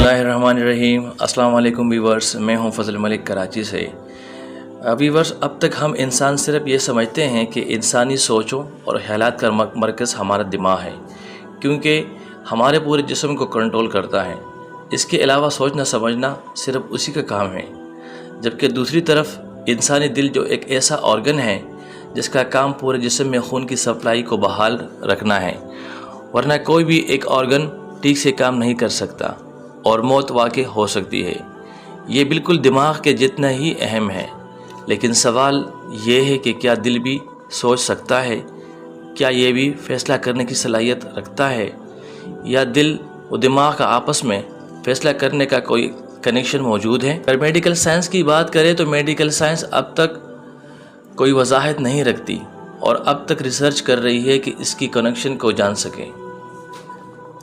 बिस्मिल्लाहिर्रहमानिर्रहीम। अस्सलाम वालेकुम व्यूअर्स, मैं हूं फजल मलिक कराची से। व्यूअर्स, अब तक हम इंसान सिर्फ ये समझते हैं कि इंसानी सोचों और ख्यालात का मरकज़ हमारा दिमाग है, क्योंकि हमारे पूरे जिस्म को कंट्रोल करता है। इसके अलावा सोचना समझना सिर्फ उसी का काम है। जबकि दूसरी तरफ इंसानी दिल जो एक ऐसा ऑर्गन है जिसका काम पूरे जिस्म में खून की सप्लाई को बहाल रखना है, वरना कोई भी एक ऑर्गन ठीक से काम नहीं कर सकता और मौत वाक़ई हो सकती है। ये बिल्कुल दिमाग के जितना ही अहम है। लेकिन सवाल ये है कि क्या दिल भी सोच सकता है? क्या ये भी फ़ैसला करने की सलाहियत रखता है, या दिल और दिमाग का आपस में फ़ैसला करने का कोई कनेक्शन मौजूद है? अगर मेडिकल साइंस की बात करें तो मेडिकल साइंस अब तक कोई वजाहत नहीं रखती और अब तक रिसर्च कर रही है कि इसकी कनेक्शन को जान सके।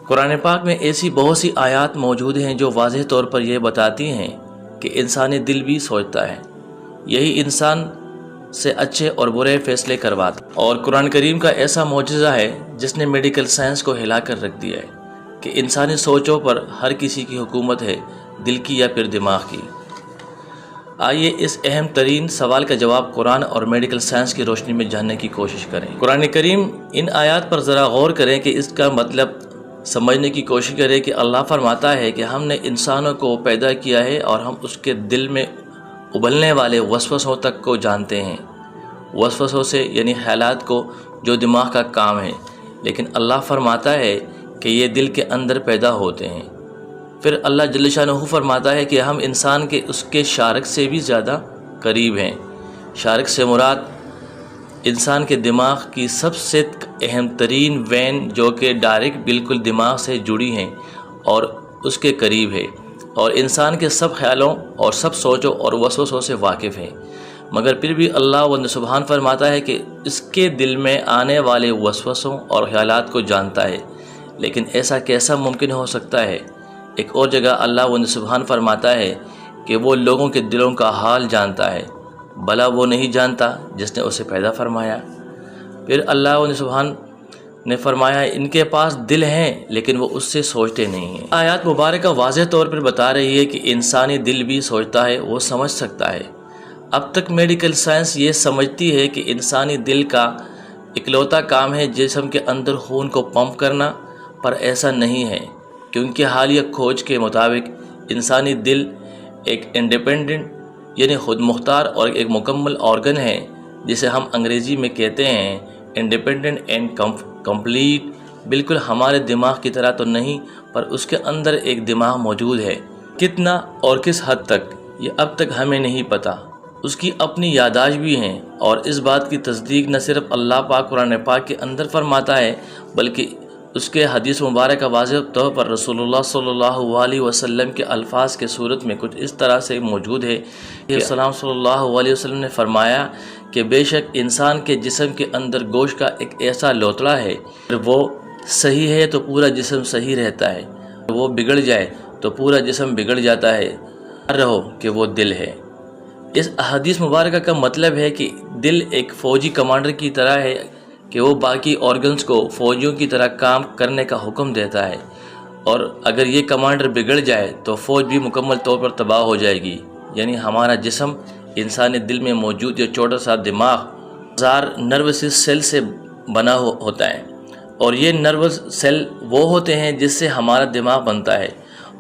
कुरान पाक में ऐसी बहुत सी आयात मौजूद हैं जो वाज़ेह तौर पर यह बताती हैं कि इंसानी दिल भी सोचता है। यही इंसान से अच्छे और बुरे फैसले करवाता। और कुरान करीम का ऐसा मौजज़ा है जिसने मेडिकल साइंस को हिला कर रख दिया है कि इंसानी सोचों पर हर किसी की हुकूमत है, दिल की या फिर दिमाग की। आइए इस अहम तरीन सवाल का जवाब कुरान और मेडिकल साइंस की रोशनी में जानने की कोशिश करें। कुरान करीम इन आयात पर ज़रा गौर करें कि इसका मतलब समझने की कोशिश करें कि अल्लाह फरमाता है कि हमने इंसानों को पैदा किया है और हम उसके दिल में उबलने वाले वसवसों तक को जानते हैं। वसवसों से यानी ख्यालात को, जो दिमाग का काम है। लेकिन अल्लाह फरमाता है कि ये दिल के अंदर पैदा होते हैं। फिर अल्लाह जल्ल शानहू फरमाता है कि हम इंसान के उसके शारक से भी ज़्यादा करीब हैं। शारक से मुराद इंसान के दिमाग की सबसे अहम तरीन वैन जो कि डायरेक्ट बिल्कुल दिमाग से जुड़ी हैं और उसके करीब है, और इंसान के सब ख्यालों और सब सोचों और वसवसों से वाकिफ़ है। मगर फिर भी अल्लाह व सुबहान फरमाता है कि इसके दिल में आने वाले वसवसों और ख्यालात को जानता है। लेकिन ऐसा कैसा मुमकिन हो सकता है? एक और जगह अल्लाह व सुबहान फरमाता है कि वो लोगों के दिलों का हाल जानता है, भला वो नहीं जानता जिसने उसे पैदा फरमाया। फिर अल्लाह व सुबहान ने फरमाया, इनके पास दिल हैं लेकिन वो उससे सोचते नहीं हैं। आयत मुबारक वाज़ेह तौर पर बता रही है कि इंसानी दिल भी सोचता है, वो समझ सकता है। अब तक मेडिकल साइंस ये समझती है कि इंसानी दिल का इकलौता काम है जिस्म के अंदर खून को पंप करना, पर ऐसा नहीं है, क्योंकि हालिया खोज के मुताबिक इंसानी दिल एक इंडिपेंडेंट यानी खुद मुख्तार और एक मुकम्मल ऑर्गन है, जिसे हम अंग्रेज़ी में कहते हैं इंडिपेंडेंट एंड कंप्लीट। बिल्कुल हमारे दिमाग की तरह तो नहीं, पर उसके अंदर एक दिमाग मौजूद है। कितना और किस हद तक ये अब तक हमें नहीं पता। उसकी अपनी यादाश्त भी हैं, और इस बात की तस्दीक न सिर्फ अल्लाह पाक कुरान पाक के अंदर फरमाता है, बल्कि उसके हदीस मुबारक वाज़ेह तौर पर रसूलुल्लाह सल्लल्लाहु अलैहि वसल्लम के अल्फाज के सूरत में कुछ इस तरह से मौजूद है कि सल्लल्लाहु अलैहि वसल्लम ने फरमाया कि बेशक इंसान के जिस्म के अंदर गोश्त का एक ऐसा लोतड़ा है, वो सही है तो पूरा जिस्म सही रहता है, वो बिगड़ जाए तो पूरा जिस्म बिगड़ जाता है। रहो कि वो दिल है। इस हदीस मुबारक का मतलब है कि दिल एक फ़ौजी कमांडर की तरह है कि वो बाकी ऑर्गन्स को फ़ौजियों की तरह काम करने का हुक्म देता है, और अगर ये कमांडर बिगड़ जाए तो फ़ौज भी मुकम्मल तौर पर तबाह हो जाएगी। यानी हमारा जिस्म इंसानी दिल में मौजूद ये छोटा सा दिमाग 1000 नर्वस सेल से बना होता है, और ये नर्वस सेल वो होते हैं जिससे हमारा दिमाग बनता है,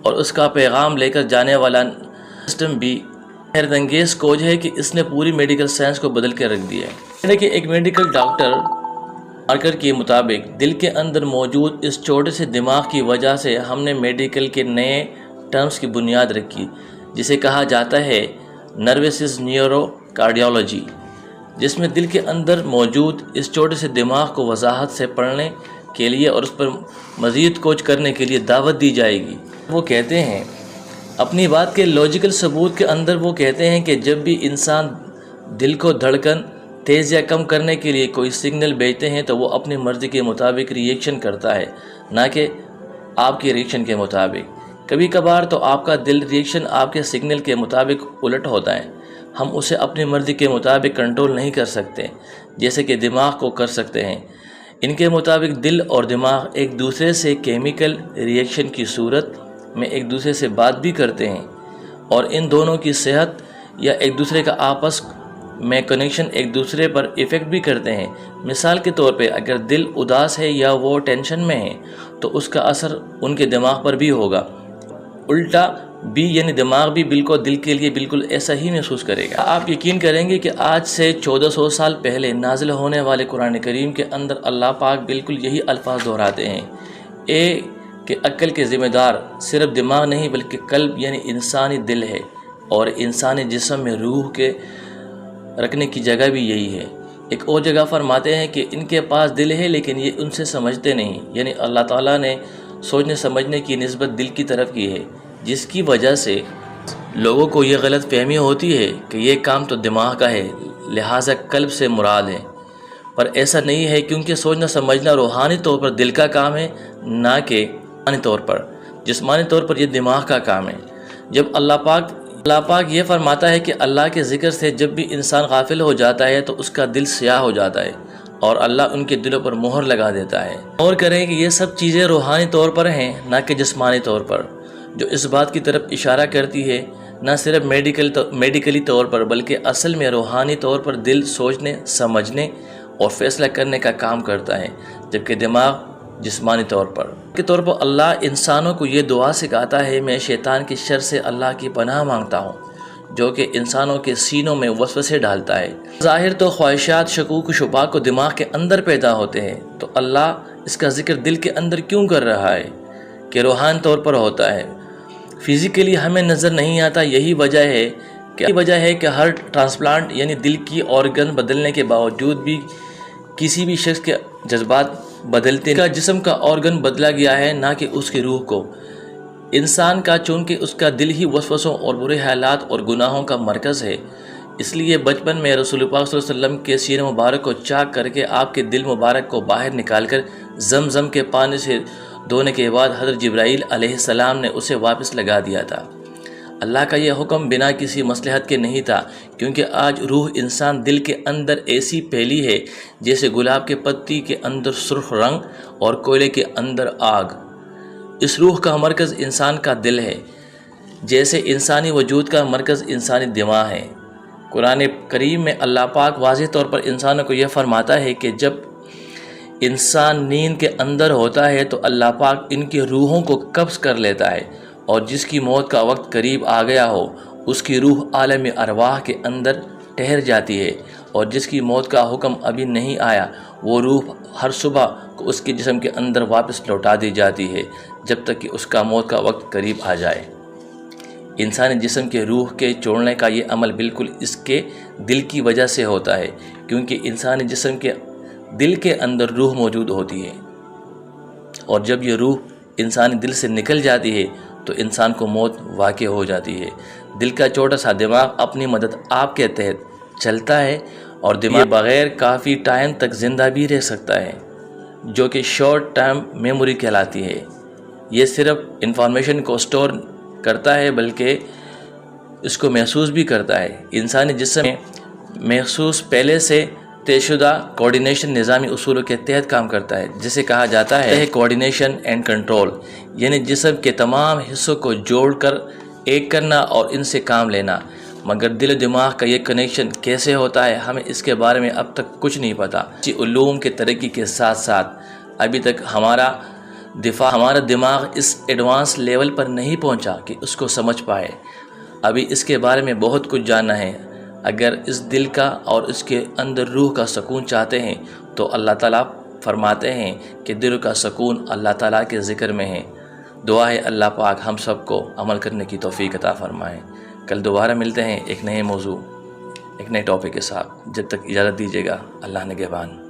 और उसका पैगाम लेकर जाने वाला सिस्टम भी हैरतअंगेज़ खोज है कि इसने पूरी मेडिकल साइंस को बदल के रख दिया है। यानी कि एक मेडिकल डॉक्टर मार्कर के मुताबिक दिल के अंदर मौजूद इस छोटे से दिमाग की वजह से हमने मेडिकल के नए टर्म्स की बुनियाद रखी, जिसे कहा जाता है नर्वस न्यूरो कार्डियोलॉजी, जिसमें दिल के अंदर मौजूद इस छोटे से दिमाग को वजाहत से पढ़ने के लिए और उस पर मज़ीद खोज करने के लिए दावत दी जाएगी। वो कहते हैं अपनी बात के लॉजिकल सबूत के अंदर, वो कहते हैं कि जब भी इंसान दिल को धड़कन तेज़ या कम करने के लिए कोई सिग्नल भेजते हैं तो वो अपनी मर्ज़ी के मुताबिक रिएक्शन करता है, ना कि आपके रिएक्शन के मुताबिक। कभी कभार तो आपका दिल रिएक्शन आपके सिग्नल के मुताबिक उलट होता है। हम उसे अपनी मर्ज़ी के मुताबिक कंट्रोल नहीं कर सकते, जैसे कि दिमाग को कर सकते हैं। इनके मुताबिक दिल और दिमाग एक दूसरे से केमिकल रिएक्शन की सूरत میں ایک دوسرے سے بات بھی کرتے ہیں اور ان دونوں کی صحت یا ایک دوسرے کا آپس میں کنیکشن ایک دوسرے پر ایفیکٹ بھی کرتے ہیں۔ مثال کے طور پہ اگر دل اداس ہے یا وہ ٹینشن میں ہے تو اس کا اثر ان کے دماغ پر بھی ہوگا۔ الٹا بھی یعنی دماغ بھی بالکل دل کے لیے بالکل ایسا ہی محسوس کرے گا۔ آپ یقین کریں گے کہ آج سے 1400 سال پہلے نازل ہونے والے قرآن کریم کے اندر اللہ پاک بالکل یہی الفاظ دہراتے ہیں کہ عقل کے ذمہ دار صرف دماغ نہیں بلکہ قلب یعنی انسانی دل ہے، اور انسانی جسم میں روح کے رکھنے کی جگہ بھی یہی ہے۔ ایک اور جگہ فرماتے ہیں کہ ان کے پاس دل ہے لیکن یہ ان سے سمجھتے نہیں، یعنی اللہ تعالیٰ نے سوچنے سمجھنے کی نسبت دل کی طرف کی ہے، جس کی وجہ سے لوگوں کو یہ غلط فہمی ہوتی ہے کہ یہ کام تو دماغ کا ہے لہٰذا قلب سے مراد ہے، پر ایسا نہیں ہے، کیونکہ سوچنا سمجھنا روحانی طور پر دل کا کام ہے، نہ کہ جسمانی طور پر یہ دماغ کا کام ہے۔ جب اللہ پاک یہ فرماتا ہے کہ اللہ کے ذکر سے جب بھی انسان غافل ہو جاتا ہے تو اس کا دل سیاہ ہو جاتا ہے اور اللہ ان کے دلوں پر مہر لگا دیتا ہے۔ اور کریں کہ یہ سب چیزیں روحانی طور پر ہیں نہ کہ جسمانی طور پر، جو اس بات کی طرف اشارہ کرتی ہے نہ صرف میڈیکلی طور پر بلکہ اصل میں روحانی طور پر دل سوچنے سمجھنے اور فیصلہ کرنے کا کام کرتا ہے، جبکہ دماغ جسمانی طور پر اللہ انسانوں کو یہ دعا سکھاتا ہے، میں شیطان کی شر سے اللہ کی پناہ مانگتا ہوں، جو کہ انسانوں کے سینوں میں وسوسے ڈالتا ہے۔ ظاہر تو خواہشات شکوک و شبہات کو دماغ کے اندر پیدا ہوتے ہیں، تو اللہ اس کا ذکر دل کے اندر کیوں کر رہا ہے کہ روحانی طور پر ہوتا ہے، فزیکلی ہمیں نظر نہیں آتا۔ یہی وجہ ہے کہ ہر ٹرانسپلانٹ یعنی دل کی آرگن بدلنے کے باوجود بھی کسی بھی شخص کے جذبات بدلتے ہیں۔ جسم کا آرگن بدلا گیا ہے نہ کہ اس کی روح کو۔ انسان کا چونکہ اس کا دل ہی وسوسوں اور برے حالات اور گناہوں کا مرکز ہے، اس لیے بچپن میں رسول پاک صلی اللہ علیہ وسلم کے سینہ مبارک کو چاک کر کے آپ کے دل مبارک کو باہر نکال کر زمزم کے پانی سے دھونے کے بعد حضرت جبرائیل علیہ السلام نے اسے واپس لگا دیا تھا۔ اللہ کا یہ حکم بنا کسی مصلحت کے نہیں تھا، کیونکہ آج روح انسان دل کے اندر ایسی پھیلی ہے جیسے گلاب کے پتی کے اندر سرخ رنگ اور کوئلے کے اندر آگ۔ اس روح کا مرکز انسان کا دل ہے، جیسے انسانی وجود کا مرکز انسانی دماغ ہے۔ قرآن کریم میں اللہ پاک واضح طور پر انسانوں کو یہ فرماتا ہے کہ جب انسان نیند کے اندر ہوتا ہے تو اللہ پاک ان کی روحوں کو قبض کر لیتا ہے، اور جس کی موت کا وقت قریب آ گیا ہو اس کی روح عالم ارواح کے اندر ٹھہر جاتی ہے، اور جس کی موت کا حکم ابھی نہیں آیا وہ روح ہر صبح کو اس کے جسم کے اندر واپس لوٹا دی جاتی ہے جب تک کہ اس کا موت کا وقت قریب آ جائے۔ انسانی جسم کے روح کے چھوڑنے کا یہ عمل بالکل اس کے دل کی وجہ سے ہوتا ہے، کیونکہ انسانی جسم کے دل کے اندر روح موجود ہوتی ہے، اور جب یہ روح انسانی دل سے نکل جاتی ہے تو انسان کو موت واقع ہو جاتی ہے۔ دل کا چھوٹا سا دماغ اپنی مدد آپ کے تحت چلتا ہے، اور دماغ بغیر کافی ٹائم تک زندہ بھی رہ سکتا ہے، جو کہ شارٹ ٹائم میموری کہلاتی ہے۔ یہ صرف انفارمیشن کو سٹور کرتا ہے بلکہ اس کو محسوس بھی کرتا ہے۔ انسانی جسم میں محسوس پہلے سے طے شدہ کوارڈینیشن نظامی اصولوں کے تحت کام کرتا ہے، جسے کہا جاتا ہے کوارڈینیشن اینڈ کنٹرول، یعنی جسم کے تمام حصوں کو جوڑ کر ایک کرنا اور ان سے کام لینا۔ مگر دل و دماغ کا یہ کنیکشن کیسے ہوتا ہے ہمیں اس کے بارے میں اب تک کچھ نہیں پتا۔ علوم کے ترقی کے ساتھ ساتھ ابھی تک ہمارا دماغ اس ایڈوانس لیول پر نہیں پہنچا کہ اس کو سمجھ پائے۔ ابھی اس کے بارے میں بہت کچھ جاننا ہے۔ اگر اس دل کا اور اس کے اندر روح کا سکون چاہتے ہیں تو اللہ تعالیٰ فرماتے ہیں کہ دل کا سکون اللہ تعالیٰ کے ذکر میں ہے۔ دعا ہے اللہ پاک ہم سب کو عمل کرنے کی توفیق عطا فرمائے۔ کل دوبارہ ملتے ہیں ایک نئے موضوع ایک نئے ٹاپک کے ساتھ۔ جب تک اجازت دیجیے گا، اللہ نگہبان۔